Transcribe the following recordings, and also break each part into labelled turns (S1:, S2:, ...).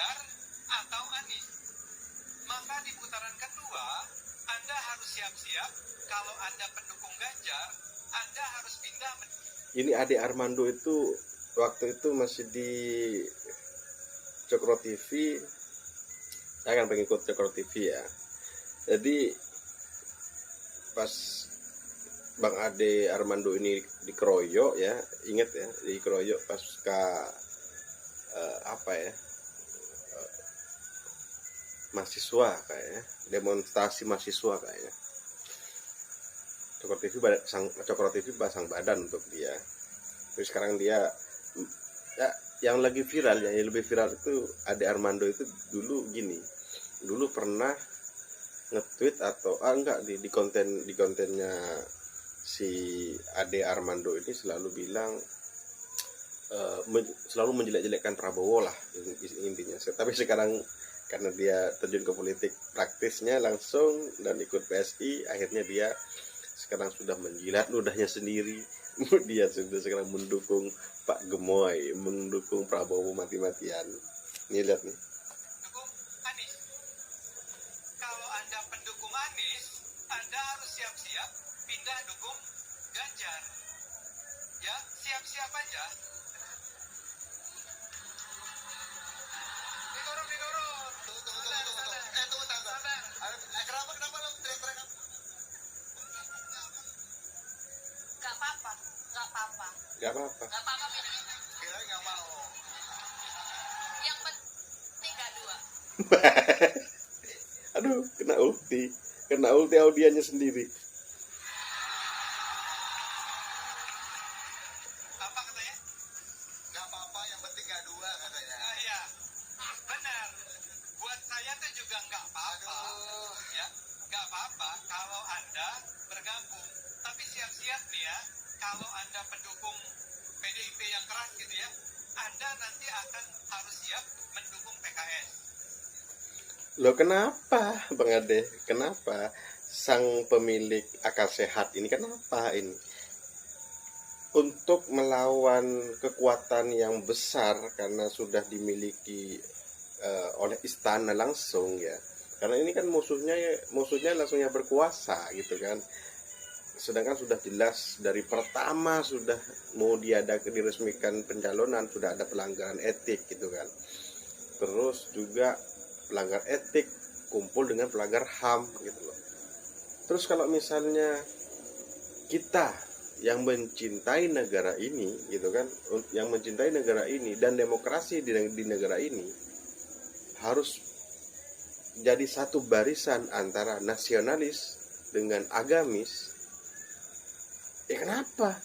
S1: Ganjar atau Anies. Maka di putaran kedua, Anda harus siap-siap. Kalau Anda pendukung Ganjar, Anda harus pindah.
S2: Ini Ade Armando itu waktu itu masih di Cokro TV. Saya kan pengikut Cokro TV ya. Jadi pas Bang Ade Armando ini dikeroyok ya, inget ya, dikeroyok pasca mahasiswa kayaknya, demonstrasi mahasiswa kayaknya. Cokro TV pasang badan untuk dia. Terus sekarang dia ya, yang lagi viral ya, yang lebih viral itu Ade Armando itu dulu gini. Dulu pernah nge-tweet atau di kontennya si Ade Armando ini selalu bilang selalu menjelek-jelekkan Prabowo lah intinya. Tapi sekarang karena dia terjun ke politik praktisnya langsung dan ikut PSI, akhirnya dia sekarang sudah menjilat ludahnya sendiri. Dia sudah sekarang mendukung Pak Gemoy, mendukung Prabowo mati-matian. Nih lihat nih.
S1: Dukung Anies. Kalau Anda pendukung Anies, Anda harus siap-siap pindah dukung Ganjar. Ya, siap-siap aja. Didorong. Tunggu. Kenapa lo teriak-teriak?
S2: Gak apa-apa.
S1: Kira nggak mau. Yang penting gak dua.
S2: Aduh, kena ulti audiennya sendiri.
S1: Apa katanya? Nggak apa-apa, yang penting gak dua katanya. Iya, benar. Buat saya tuh juga nggak apa-apa. Ya, nggak apa-apa kalau Anda bergabung. Tapi siap-siap nih ya, kalau Anda pendukung PDIP yang keras gitu ya, Anda nanti akan harus siap mendukung PKS.
S2: Loh kenapa Bang Ade? Kenapa sang pemilik akal sehat ini kenapa ini? Untuk melawan kekuatan yang besar karena sudah dimiliki oleh istana langsung ya. Karena ini kan musuhnya langsungnya berkuasa gitu kan. Sedangkan sudah jelas dari pertama sudah mau diresmikan pencalonan sudah ada pelanggaran etik gitu kan. Terus juga pelanggar etik kumpul dengan pelanggar HAM gitu loh. Terus kalau misalnya kita yang mencintai negara ini gitu kan, yang mencintai negara ini dan demokrasi di negara ini harus jadi satu barisan antara nasionalis dengan agamis. Ya kenapa?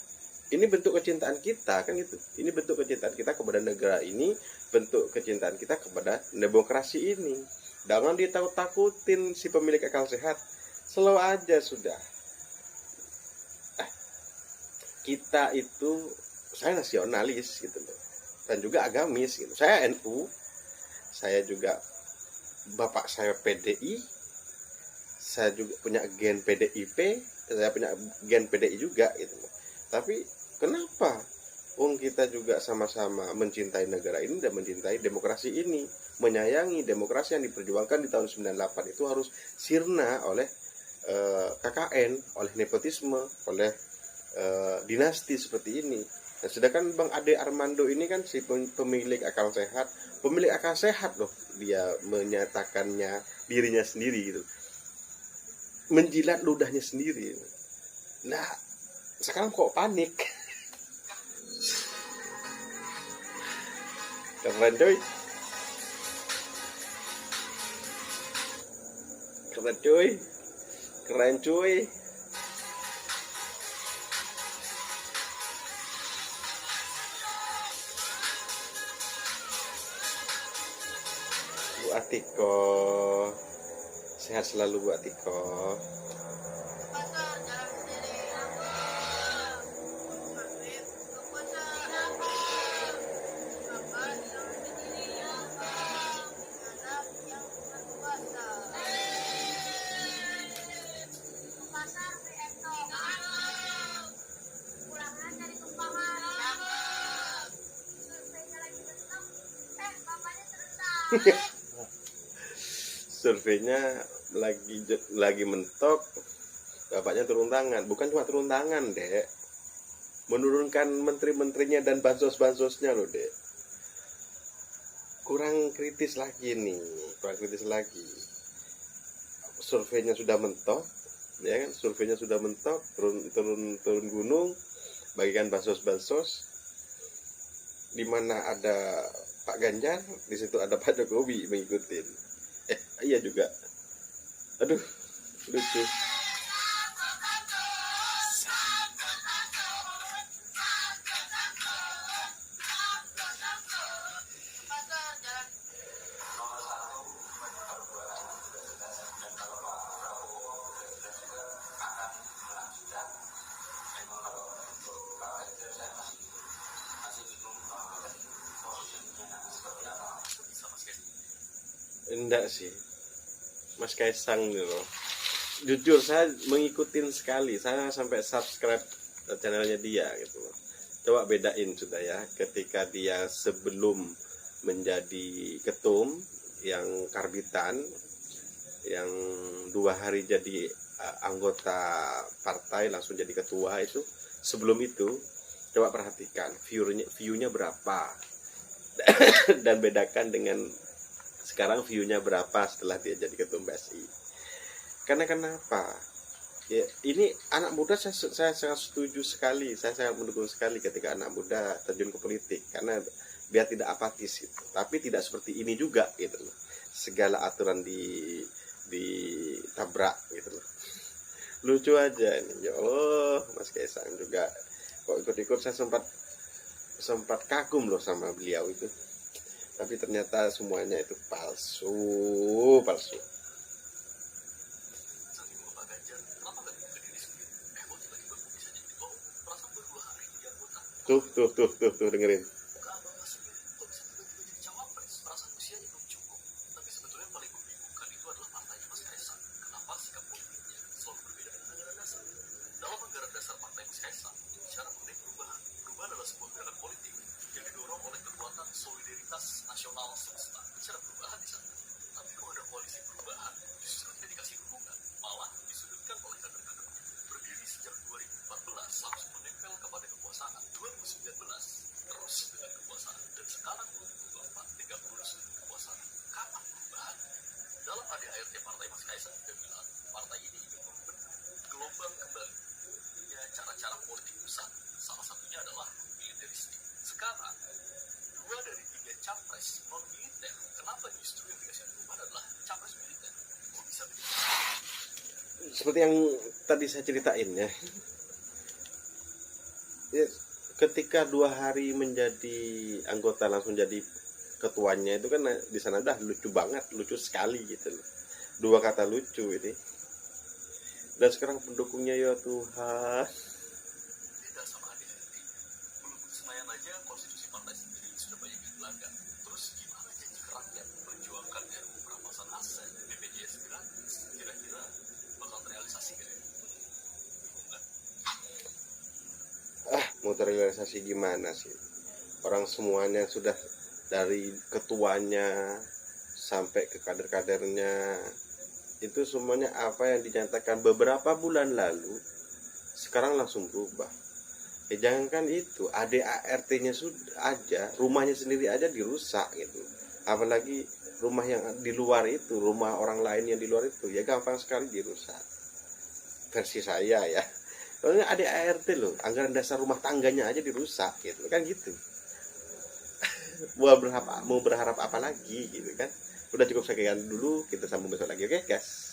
S2: Ini bentuk kecintaan kita kan gitu. Ini bentuk kecintaan kita kepada negara ini, bentuk kecintaan kita kepada demokrasi ini. Jangan ditakut-takutin si pemilik akal sehat. Slow aja sudah. Kita itu, saya nasionalis gitu loh. Dan juga agamis gitu. Saya NU. Saya juga bapak saya PDI. Saya juga punya gen PDIP. Saya punya gen PDI juga gitu loh. Tapi kenapa kita juga sama-sama mencintai negara ini dan mencintai demokrasi ini, menyayangi demokrasi yang diperjuangkan di tahun 98 itu harus sirna oleh KKN, oleh nepotisme, oleh dinasti seperti ini. Nah, sedangkan Bang Ade Armando ini kan si pemilik akal sehat loh, dia menyatakannya dirinya sendiri gitu, menjilat ludahnya sendiri. Nah, sekarang kok panik? Keren cuy. Bu Atiko, sehat selalu Bu Atiko. Surveinya lagi mentok, bapaknya turun tangan. Bukan cuma turun tangan, Dek, menurunkan menteri-menterinya dan bansos-bansosnya loh, Dek. Kurang kritis lagi nih, kurang kritis lagi. Surveinya sudah mentok, ya kan? Surveinya sudah mentok, turun gunung, bagikan bansos-bansos. Di mana ada Pak Ganjar, di situ ada Pak Jokowi mengikutin. Iya juga. Aduh, lucu. Enggak sih, Mas Kaisang nih loh. Jujur saya mengikutin sekali, saya sampai subscribe channelnya dia gitu loh. Coba bedain sudah ya, ketika dia sebelum menjadi ketum yang karbitan, yang 2 hari jadi anggota partai langsung jadi ketua itu, sebelum itu coba perhatikan view-nya berapa dan bedakan dengan sekarang view-nya berapa setelah dia jadi ketum PSI. Karena kenapa? Ya, ini anak muda saya sangat setuju sekali. Saya sangat mendukung sekali ketika anak muda terjun ke politik, karena biar tidak apatis gitu. Tapi tidak seperti ini juga gitu loh. Segala aturan ditabrak gitu loh. Lucu aja ini. Ya Allah, Mas Kaisang juga kok ikut-ikut. Saya sempat kagum loh sama beliau itu. Tapi ternyata semuanya itu palsu. Tuh dengerin.
S1: Dalam anggaran dasar partai Mas Kaisang bicara mengenai perubahan. Perubahan adalah sebuah gerakan politik yang didorong oleh kekuatan solidaritas nasional semesta. Bicara perubahan di sana. Tapi kalau ada koalisi perubahan, justru tidak dikasih dukungan, malah disudutkan oleh kader-kader. Berdiri sejak 2014 langsung menempel kepada kekuasaan. 2019 terus dengan kekuasaan, dan sekarang 2024 tinggal lurus dengan kekuasaan. Kapan perubahan? Dalam ADART partai Mas Kaisang juga bilang, partai ini ingin membentuk gelombang kembali. Ya, cara-cara politik pusat, salah satunya adalah militeristik. Sekarang 2 dari 3 capres non militer. Kenapa justru yang dikasih perubahan adalah capres militer? Kok bisa begitu?
S2: Seperti yang tadi saya ceritain ya. Ketika 2 hari menjadi anggota langsung jadi ketuanya itu kan di sana udah lucu banget, lucu sekali gitu loh. 2 kata lucu ini. Dan sekarang pendukungnya ya Tuhan.
S1: Beda sama ADART. Belum Senayan aja konstitusi partai sendiri sudah banyak dilanggar. Terus gimana janji ke rakyat memperjuangkan RUU perampasan aset, BPJS gratis? Kira-kira bakal terrealisasi gak ya? Bingung kan?
S2: Mau terrealisasi gimana sih? Orang semuanya sudah dari ketuanya sampai ke kader-kadernya, itu semuanya apa yang dinyatakan beberapa bulan lalu sekarang langsung berubah. Jangankan itu, ADART-nya sudah aja, rumahnya sendiri aja dirusak gitu. Apalagi rumah yang di luar itu, rumah orang lain yang di luar itu, ya gampang sekali dirusak. Versi saya ya. Soalnya ADART loh, anggaran dasar rumah tangganya aja dirusak gitu kan gitu. Mau berharap apa lagi gitu kan. Udah cukup sekian dulu, kita sambung besok lagi, oke guys.